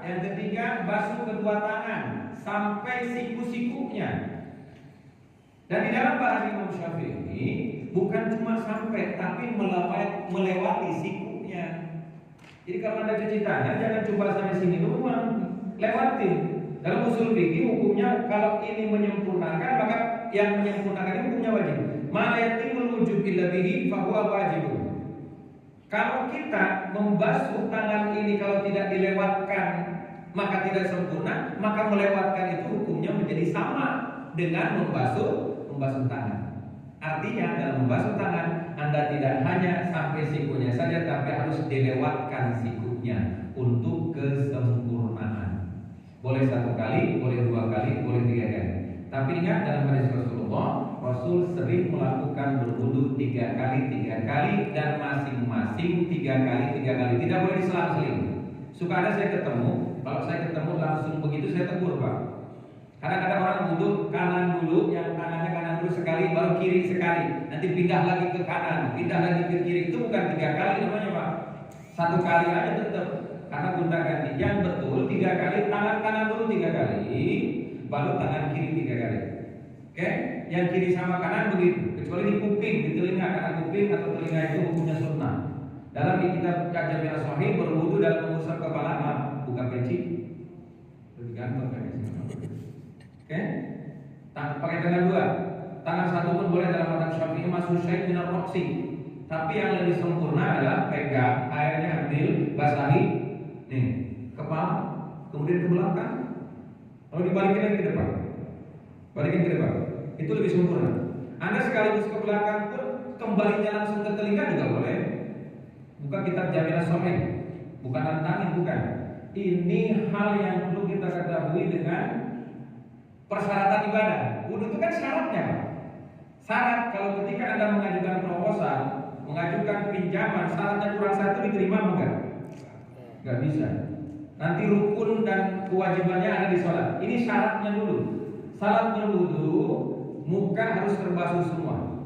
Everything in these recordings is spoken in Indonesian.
yang ketiga basuh kedua tangan sampai siku-sikunya. Dan di dalam bahasa Imam Syafi'i ini bukan cuma sampai, tapi melewati sikunya. Jadi kalau Anda cuci tangan jangan coba sampai sini doang, lewatin. Dalam usul fikih hukumnya kalau ini menyempurnakan, maka yang menyempurnakan ini hukumnya wajib. Ma yatimul wujub illa bihi fa huwa wajib. Kalau kita membasuh tangan ini kalau tidak dilewatkan maka tidak sempurna, maka melewatkan itu hukumnya menjadi sama dengan membasuh tangan. Artinya dalam membasuh tangan Anda tidak hanya sampai sikunya saja, tapi harus dilewatkan sikunya untuk kesempurnaan. Boleh 1 kali, boleh 2 kali, boleh 3 kali. Tapi ingat dalam hadis Rasulullah, Rasul sering melakukan berwudu 3 kali, dan masing-masing 3 kali. Tidak boleh diselang-seling. Suka ada saya ketemu, kalau saya ketemu langsung begitu saya tegur, Pak. Kadang-kadang orang wudu kanan dulu, yang tangannya kanan dulu sekali, baru kiri sekali. Nanti pindah lagi ke kanan, pindah lagi ke kiri. Itu bukan 3 kali namanya, Pak. 1 kali aja tetap. Karena gonta ganti. Yang betul 3 kali, tangan kanan dulu 3 kali, baru tangan kiri 3 kali. Oke? Yang kiri sama kanan begitu. Kecuali di kuping, di telinga, karena kuping atau telinga itu hukumnya sunnah. Dalam kitab Jami' As-Shahih berwudu dalam mengusap kepala, buka peci. Lebih gampang kan? Oke? Pakai tangan 2. Tangan 1 pun boleh dalam mazhab Syafi'i masuk syait min ar-raqsi. Tapi yang lebih sempurna adalah pegang airnya, ambil, basahi nih, kepala, kemudian ke belakang, lalu dibalikin lagi ke depan. Balikin ke depan. Itu lebih sempurna. Anda sekaligus ke belakang pun kembalinya langsung ke telinga juga boleh. Bukan kitab Jami' As-Shahih, bukan nantangin, bukan. Ini hal yang perlu kita ketahui dengan persyaratan ibadah. Wudu itu kan syaratnya, Pak. Syarat kalau ketika Anda mengajukan proposal, mengajukan pinjaman, syaratnya kurang 1 diterima enggak? Enggak bisa. Nanti rukun dan kewajibannya ada di sholat. Ini syaratnya dulu. Salat berwudu, muka harus terbasuh semua.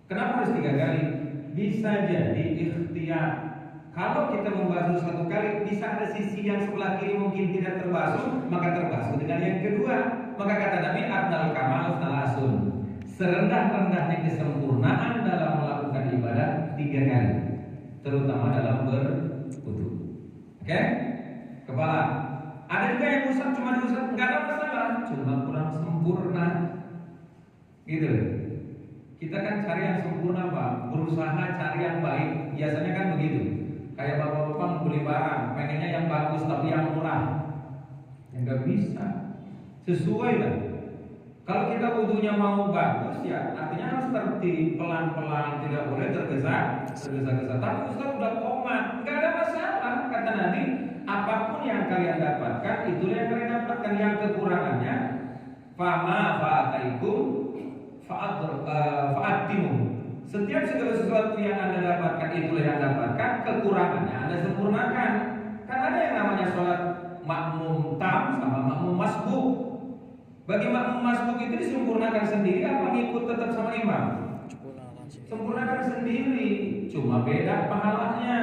Kenapa harus 3 kali? Bisa jadi ikhtiar. Kalau kita membasuh 1 kali, bisa ada sisi yang sebelah kiri mungkin tidak terbasuh, maka terbasuh dengan yang kedua. Maka kata Nabi, Abdul Kamal Salasun, serendah-rendahnya kesempurnaan dalam melakukan ibadah 3 kali, terutama dalam berwudu. Oke? Kepala. Ada juga yang usap cuma diusap, nggak ada masalah, cuma kurang sempurna. Gitu. Kita kan cari yang sempurna, Pak. Berusaha cari yang baik. Biasanya kan begitu. Kayak bapak-bapak beli barang, pengennya yang bagus tapi yang murah. Ya nggak bisa. Sesuai lah. Kalau kita wudunya mau bagus, ya artinya harus tertib, pelan-pelan, tidak boleh tergesa-gesa. Tapi Ustaz udah komat, nggak ada masalah. Kata Nabi, apapun yang kalian dapatkan, itulah yang kalian dapatkan. Yang kekurangannya, fama fa'ataikum fa'atimu. Setiap segala sesuatu yang Anda dapatkan, itulah yang Anda dapatkan. Kekurangannya Anda sempurnakan. Kan ada yang namanya sholat makmum tam sama makmum masbuk. Bagi makmum masbuk itu disempurnakan sendiri apa ngikut tetap sama imam? Sempurnakan sendiri, cuma beda pahalanya.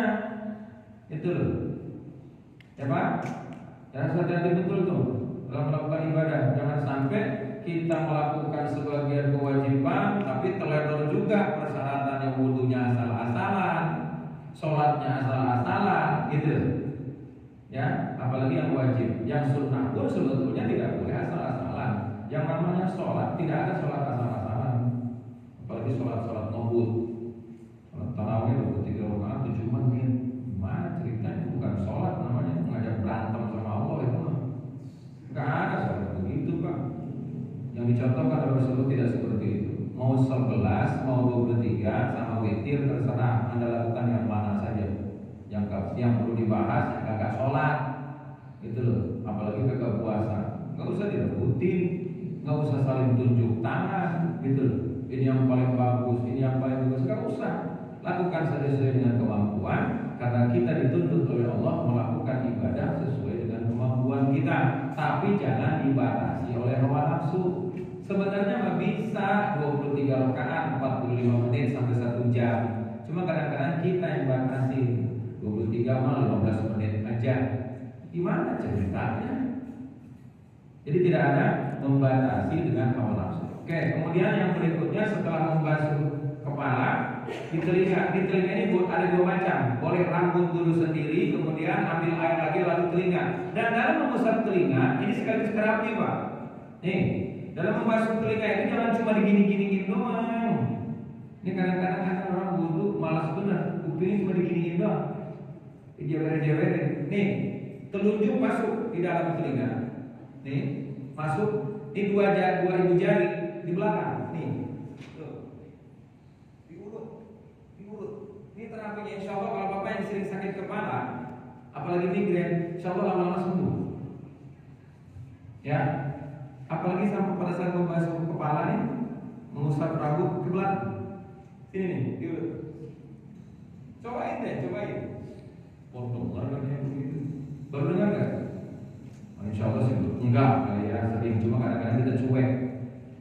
Itu loh. Ya Pak? Jangan hati-hati betul tuh dalam melakukan ibadah. Jangan sampai kita melakukan sebagian kewajiban tapi teledor juga persyaratannya, wudunya asal-asalan, sholatnya asal-asalan, gitu. Ya, apalagi yang wajib. Yang sunnah pun sebetulnya tidak boleh asal-asalan. Yang namanya sholat tidak ada sholat asal-asalan. Apalagi sholat nobut, sholat tarawih 23 rakaat 7 menit. Gimana ceritanya? Bukan sholat namanya, ngajak berantem sama Allah itu mah. Enggak ada sholat begitu, Pak. Yang dicontohkan oleh Rasulullah tidak seperti itu. Mau 11, mau 23 sama witir terserah. Anda lakukan yang mana saja. Yang perlu dibahas, yang kagak sholat, gitu loh. Apalagi kagak puasa, nggak usah direbutin, nggak usah saling tunjuk tangan, gitu loh. Ini yang paling bagus, ini yang paling bagus, nggak usah. Lakukan sesuai dengan kemampuan, karena kita dituntut oleh Allah melakukan ibadah sesuai dengan kemampuan kita. Tapi jangan dibatasi oleh hawa nafsu. Sebenarnya mah bisa 23 rakaat 45 menit sampai 1 jam. Cuma kadang-kadang kita yang batasi 23 mal 15 menit aja. Gimana ceritanya? Jadi tidak ada membatasi dengan hawa nafsu. Oke, kemudian yang berikutnya setelah membasuh kepala, di telinga ini ada dua macam. Boleh rambut dulu sendiri, kemudian ambil air lagi lalu telinga. Dan dalam mengusap telinga ini sekaligus terapi, Pak. Nih, dalam membasuh telinga ini jangan cuma digini-giniin doang. Ini kadang-kadang ada orang wudhu malas benar, kupingnya cuma diginiin doang, dijewer-jewerin. Nih, telunjuk masuk di dalam telinga. Nih, masuk. Ini dua ibu jari di belakang. Nih, tuh. Di mulut. Ini terapinya. Insya Allah kalau bapak yang sering sakit kepala, apalagi migrain, insya Allah lama-lama sembuh. Ya, apalagi sampai pada saat membasuh kepala nih, mengusap rambut ke belakang. Sini nih, di mulut. Cobain deh, cobain. Potong larganya begitu. Baru dengar nggak? Insya Allah sih enggak kali ya, sering, cuma kadang-kadang kita cuek.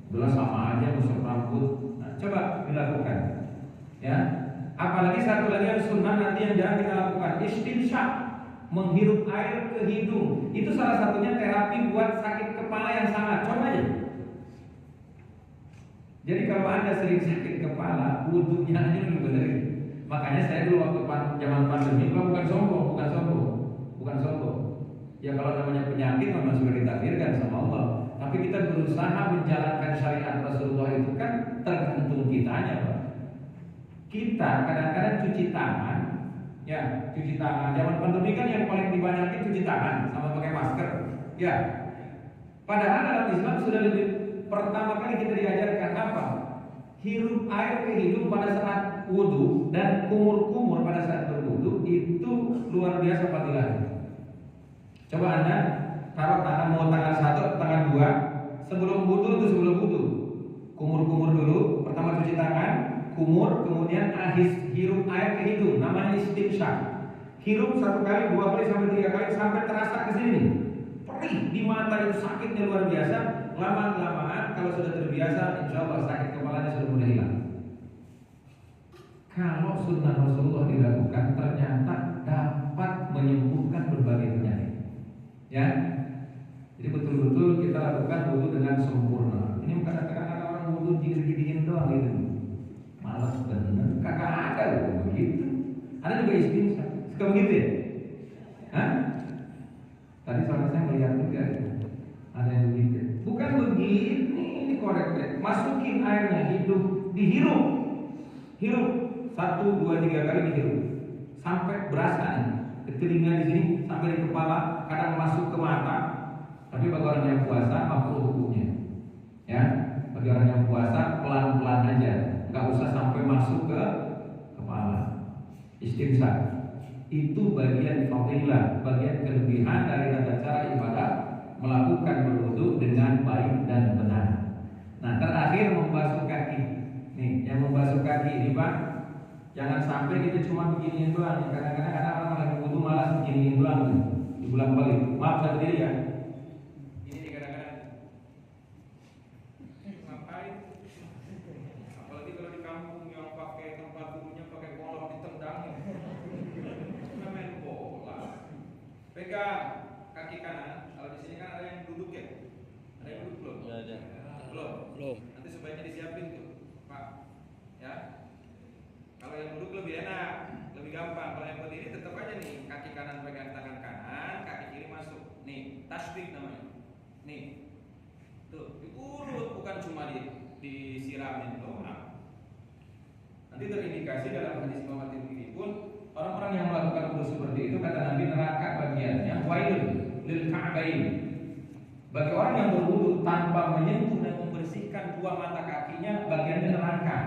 Udah sama aja ngusap rambut. Nah, coba dilakukan. Ya. Apalagi satu lagi yang sunnah nanti yang jangan kita lakukan, istinsyak, menghirup air ke hidung. Itu salah satunya terapi buat sakit kepala yang sangat. Coba aja. Jadi kalau Anda sering sakit kepala, wudhunya aja lebih benar. Makanya saya dulu waktu zaman pandemi, bukan sombong. Ya kalau namanya penyakit memang sudah ditakdirkan sama Allah. Tapi kita berusaha menjalankan syariat Rasulullah itu kan tergantung kitanya, Pak. Kita kadang-kadang cuci tangan. Ya, cuci tangan. Zaman pandemi kan yang paling dibanyakin cuci tangan sama pakai masker. Ya. Padahal dalam Islam sudah lebih pertama kali kita diajarkan apa? Hirup air ke hidung pada saat wudhu dan kumur-kumur pada saat berwudhu itu luar biasa fadilahnya. Coba Anda taruh tangan satu, tangan dua, sebelum wudhu, kumur-kumur dulu. Pertama cuci tangan, kumur, kemudian hirup air ke hidung, namanya istinsyak. Hirup 1 kali, 2 kali sampai 3 kali sampai terasa ke sini. Perih di mata itu sakitnya luar biasa. Lama-kelamaan kalau sudah terbiasa, insya Allah sakit kepalanya sudah mulai hilang. Kalau sunnah Rasulullah dilakukan ternyata dapat menyembuhkan berbagai penyakit. Ya, jadi betul-betul kita lakukan wudhu dengan sempurna. Ini kadang-kadang ada orang wudhu dingin doang gitu, malas bener. Kakak ada loh begitu. Ada juga istinsyak, suka begitu ya? Hah? Tadi soalnya saya melihat juga ada yang begitu. Bukan begini, ini korek. Masukin airnya, dihirup. Hirup 1, 2, 3 kali dihirup sampai berasa nih. Ke telinga di sini sampai di kepala, kadang masuk ke mata. Tapi bagi orang yang puasa makruh hukumnya. Ya, bagi orang yang puasa pelan-pelan aja, nggak usah sampai masuk ke kepala. Istinsyak itu bagian fadilah, bagian kelebihan dari tata cara ibadah, melakukan berwudu dengan baik dan benar. Nah, terakhir membasuh kaki. Nih, yang membasuh kaki ini Pak, jangan sampai kita cuma beginiin doang. Kadang-kadang ada orang lagi wudu malas beginiin doang, diulang-balik. Maaf saya berdiri ya. Ini nih kadang-kadang ngapain? Apalagi kalau di kampung yang pakai tempat wudunya pakai golok ditendangin. Cuma main bola. Pegang kaki kanan. Kalau di sini kan ada yang duduk ya. Ada yang duduk belum? Ada. Belum. Nanti sebaiknya disiapin tuh, Pak. Ya. Kalau yang duduk lebih enak, lebih gampang. Kalau yang berdiri tetap aja nih, kaki kanan pegang tangan kanan, kaki kiri masuk. Nih, tasbih namanya. Nih, tuh diurut, bukan cuma disiramin doang. Nanti terindikasi dalam hadis Imam At-Tirmidzi pun orang-orang yang melakukan wudu seperti itu kata Nabi neraka bagiannya wailun lil ka'bain. Bagi orang yang berwudu tanpa menyentuh dan membersihkan dua mata kakinya, bagiannya neraka.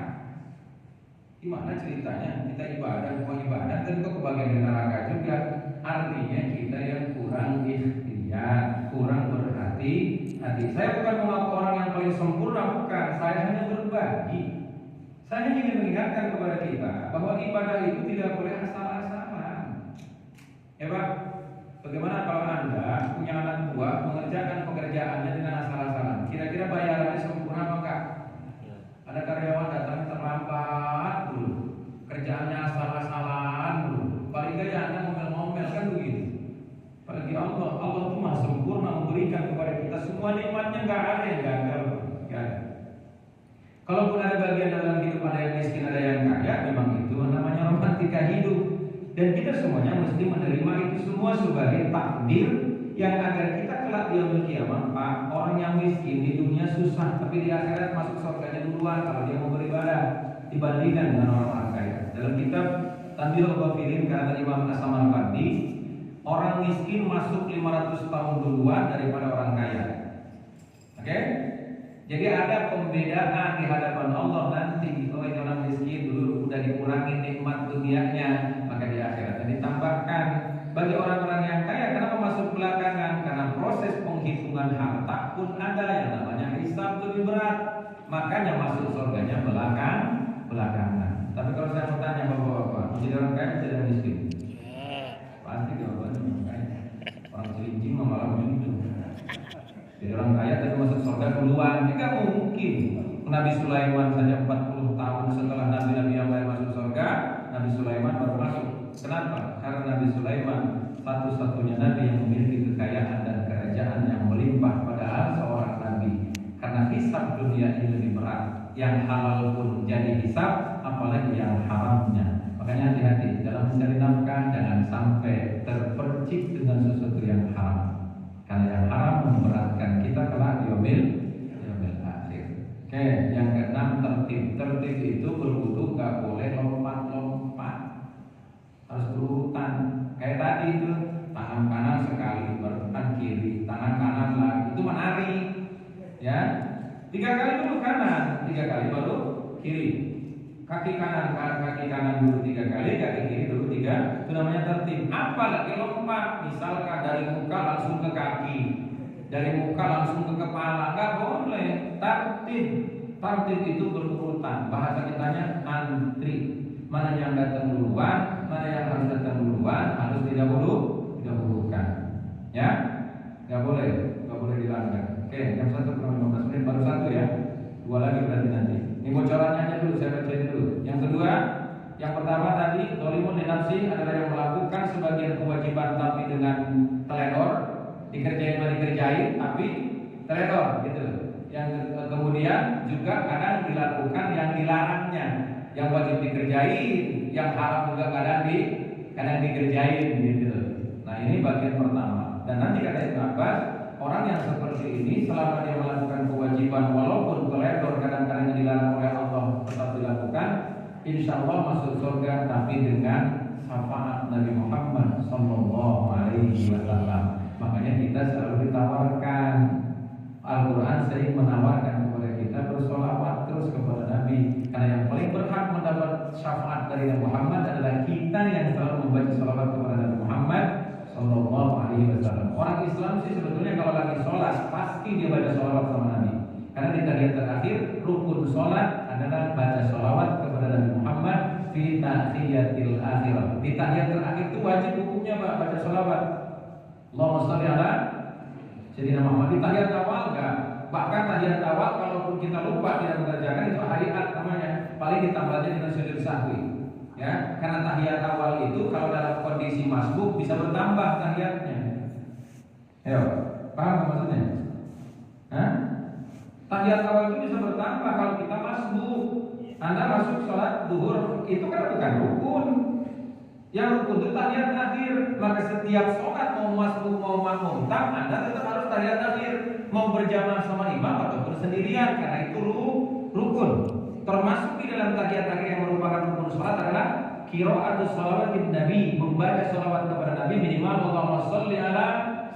Gimana ceritanya? Kita ibadah, dan ke bagian neraka juga. Artinya kita yang kurang ikhtiar, kurang berhati-hati. Saya bukan mengaku orang yang paling sempurna, bukan. Saya hanya berbagi. Saya ingin mengingatkan kepada kita bahwa ibadah itu tidak boleh asal-asalan. Ya Pak, bagaimana kalau Anda punya anak buah mengerjakan pekerjaannya dengan asal-asalan? Kira-kira bayarannya sempurna apa enggak? Ada karyawan datang terlambat dulu, kerjaannya asal-asalan dulu. Paling enggak ya Anda ngomel-ngomel kan begitu. Apalagi Allah. Allah itu maha sempurna memberikan kepada kita semua nikmatnya, nggak ada yang gagal, nggak ada. Kalaupun ada bagian dalam hidup ada yang miskin, ada yang kaya, memang itu namanya romantika hidup. Dan kita semuanya mesti menerima itu semua sebagai takdir yang agar kita kelak di yaumul kiamah. Pak, orang yang miskin di dunia susah, tapi di akhirat masuk surganya duluan kalau dia mau beribadah dibandingkan dengan orang kaya. Dalam kitab Tanbihul Ghafilin kata Imam As-Samarqandi, orang miskin masuk 500 tahun duluan daripada orang kaya. Oke? Jadi ada pembedaan di hadapan Allah nanti. Kalau ini orang miskin dulu udah dikurangi nikmat dunianya, maka di akhirat ditambahkan. Bagi orang-orang yang kaya, kenapa masuk belakangan? Karena proses penghitungan harta pun ada yang namanya hisab lebih berat. Makanya masuk surganya belakangan. Tapi kalau saya mau tanya bapak-bapak, menjadi orang kaya tidak miskin? Pasti jawabannya orang kaya. Orang celincing malah begitu. Jadi orang kaya tapi masuk surga duluan, tidak mungkin. Nabi Sulaiman saja 40 tahun setelah nabi-nabi yang lain masuk surga, Nabi Sulaiman baru masuk. Kenapa? Karena Nabi Sulaiman satu-satunya nabi yang memiliki kekayaan dan kerajaan yang melimpah, padahal seorang nabi. Karena hisab dunia ini lebih berat. Yang halal pun jadi hisab, apalagi yang haramnya. Makanya hati-hati dalam mencari nafkah, jangan sampai terpercik dengan sesuatu yang haram. Karena yang haram memberatkan kita kelak di yaumil akhir. Oke, yang keenam tertib. Tertib itu berwudu gak boleh lompat-lompat, harus berurutan. Kayak tadi itu, tangan kanan sekali, baru tangan kiri, tangan kanan lagi, itu menari. Ya, 3 kali dulu kanan, 3 kali baru kiri. Kaki kanan dulu 3 kali, kaki kiri dulu 3. Itu namanya tertib. Apalagi lompat, misalkan dari muka langsung ke kaki, dari muka langsung ke kepala, nggak boleh. Tertib itu berurutan. Bahasa kitanya antri. Mana yang datang duluan, mana yang harus datang duluan, harus didahulukan. Ya, nggak boleh dilanggar. Oke, yang satu kurang 15 menit, baru satu ya. 2 lagi berarti nanti. Ini bocorannya aja dulu, saya bacain dulu. Yang kedua, yang pertama tadi, dzalimun li nafsi adalah yang melakukan sebagian kewajiban tapi dengan teledor, dikerjain tapi teledor gitu. Yang kemudian juga kadang dilakukan yang dilarangnya, yang wajib dikerjain, yang haram juga kadang dikerjain gitu. Nah ini bagian pertama. Dan nanti kata Ibnu Abbas, orang yang seperti ini selama dia melakukan kewajiban walaupun teledor kadang-kadang dilarang oleh Allah tetap dilakukan, insya Allah masuk surga tapi dengan syafaat Nabi Muhammad Sallallahu Alaihi Wasallam. Makanya kita selalu ditawarkan, Al-Quran sering menawarkan kepada kita bersolawat terus kepada Nabi. Karena yang paling berhak mendapat syafaat dari Nabi Muhammad adalah kita yang selalu membaca solawat kepada Nabi Muhammad Sallallahu Alaihi Wasallam. Orang Islam sih sebetulnya kalau lagi sholat pasti dia baca solawat sama Nabi. Karena di tahiyat terakhir rukun sholat adalah baca solawat kepada Nabi Muhammad fi tahiyatil akhir. Di tahiyat terakhir itu wajib hukumnya baca solawat. Allahumma sholli ala Sayyidina Muhammad. Di tahiyat awal enggak. Bahkan tahiyat awal kalaupun kita lupa tidak mengerjakan itu hayat namanya. Paling ditambah aja dengan sujud sahwi. Ya, karena tahiyat awal itu kalau dalam kondisi masbuk bisa bertambah tahiyatnya. Ayo, paham maksudnya? Hah? Tahiyat awal itu bisa bertambah kalau kita masbuk. Anda masuk sholat duhur itu kan bukan rukun. Yang rukun itu tahiyat akhir. Maka setiap sholat mau masbuk mau makmum, Anda tetap harus tahiyat akhir. Mau berjamaah sama imam ataupun sendirian, karena itu rukun. Termasuk di dalam tahiyat akhir yang merupakan rukun sholat adalah qiraatus shalawatin Nabi, membaca sholawat kepada Nabi minimal Allahumma sholli ala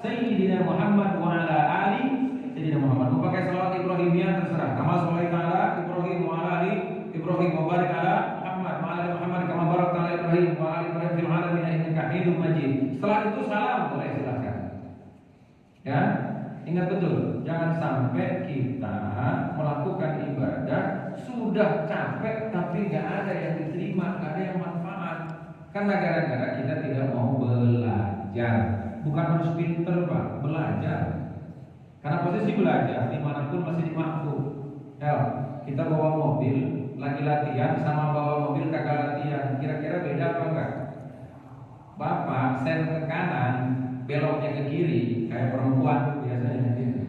Sayyidina Muhammad wa ala ali Sayyidina Muhammad. Mau pakai sholawat Ibrahimiyah terserah. Kama sholaita ala Ibrahim wa ala ali Ibrahim wa barik ala Muhammad wa ala Muhammad kama barakta ala Ibrahim wa ala Ibrahim fil alamin innaka Hamidum Majid. Setelah itu salam boleh silakan. Ya, ingat betul, jangan sampai kita melakukan ibadah sudah capek tapi nggak ada yang diterima, nggak ada yang manfaat. Karena gara-gara kita tidak mau belajar. Bukan harus pinter Pak, belajar. Karena posisi belajar dimanapun masih dimakfu. Ya, kita bawa mobil lagi latihan sama bawa mobil kagak latihan, kira-kira beda apa enggak? Bapak sen ke kanan beloknya ke kiri, kayak perempuan biasanya gitu.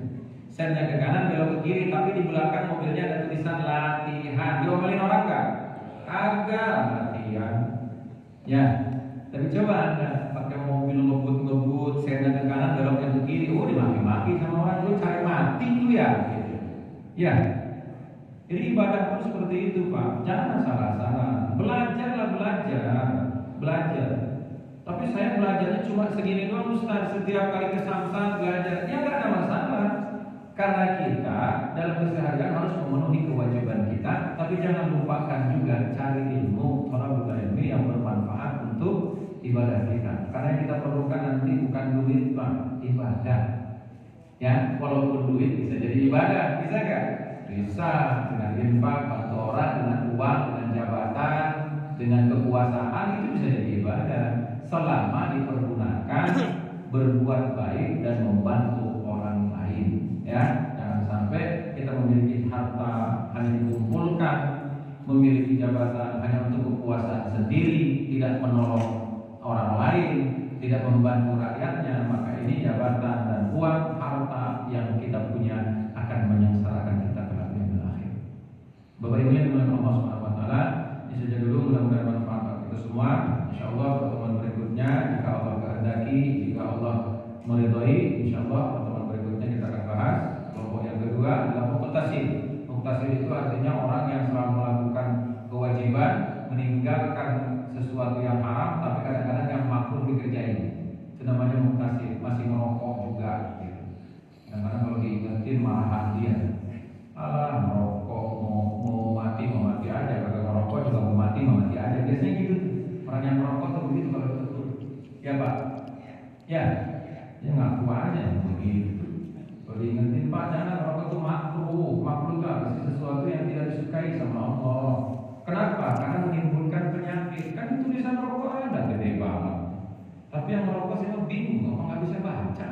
Sennya ke kanan, belok ke kiri, tapi di belakang mobilnya ada tulisan latihan. Diomelin orang kan? Kagak latihan. Ya, tapi coba Anda pakai mobil ngebut-ngebut, sennya ke kanan, beloknya ke kiri, oh dimaki-maki sama orang, lu cari mati tuh ya gitu. Ya. Jadi ibadah pun seperti itu Pak. Jangan salah-salah. Belajarlah belajar. Tapi saya belajarnya cuma segini doang Ustaz. Setiap kali ke Samsat belajar, ya nggak ada masalah. Karena kita dalam keseharian harus memenuhi kewajiban kita, tapi jangan lupakan juga cari ilmu, thalabul ilmi yang bermanfaat untuk ibadah kita. Karena yang kita perlukan nanti bukan duit Pak, ibadah. Ya, walaupun duit bisa jadi ibadah, bisa gak? Bisa, dengan infak, bantu orang, dengan uang, dengan jabatan, dengan kekuasaan, itu bisa jadi ibadah selama dipergunakan berbuat baik dan membantu orang lain. Ya, jangan sampai kita memiliki harta hanya dikumpulkan, memiliki jabatan hanya untuk kekuasaan sendiri, tidak menolong orang lain, tidak membantu rakyatnya, maka ini jabatan dan uang harta yang kita punya akan menyengsarakan kita kelak di akhir. Bapak Ibu yang dimuliakan Allah Subhanahu wa taala, ini saja dulu, mudah-mudahan bermanfaat kita semua. Insyaallah pertemuan berikutnya jika Allah kehendaki, jika Allah meridhai, insyaallah pertemuan berikutnya kita akan bahas kelompok yang kedua adalah muktasib. Muktasib itu artinya orang yang selalu melakukan kewajiban, meninggalkan sesuatu yang haram, tapi kadang-kadang yang makruh dikerjain. Itu namanya muktasib, masih merokok juga gitu. Kadang-kadang kalau diingetin marahan dia. Alah merokok mau mati aja, kalau merokok juga mau mati aja. Biasanya gitu. Orang yang merokok tuh begitu kalau betul. Ya Pak. Ya. Dia ngaku aja begitu. Kalau diingetin Pak, jangan merokok itu makruh. Makruh itu apa sih? Sesuatu yang tidak disukai sama Allah. Kenapa? Karena menimbulkan penyakit. Kan tulisan rokok ada gede banget. Tapi yang merokok saya bingung, apa nggak bisa baca?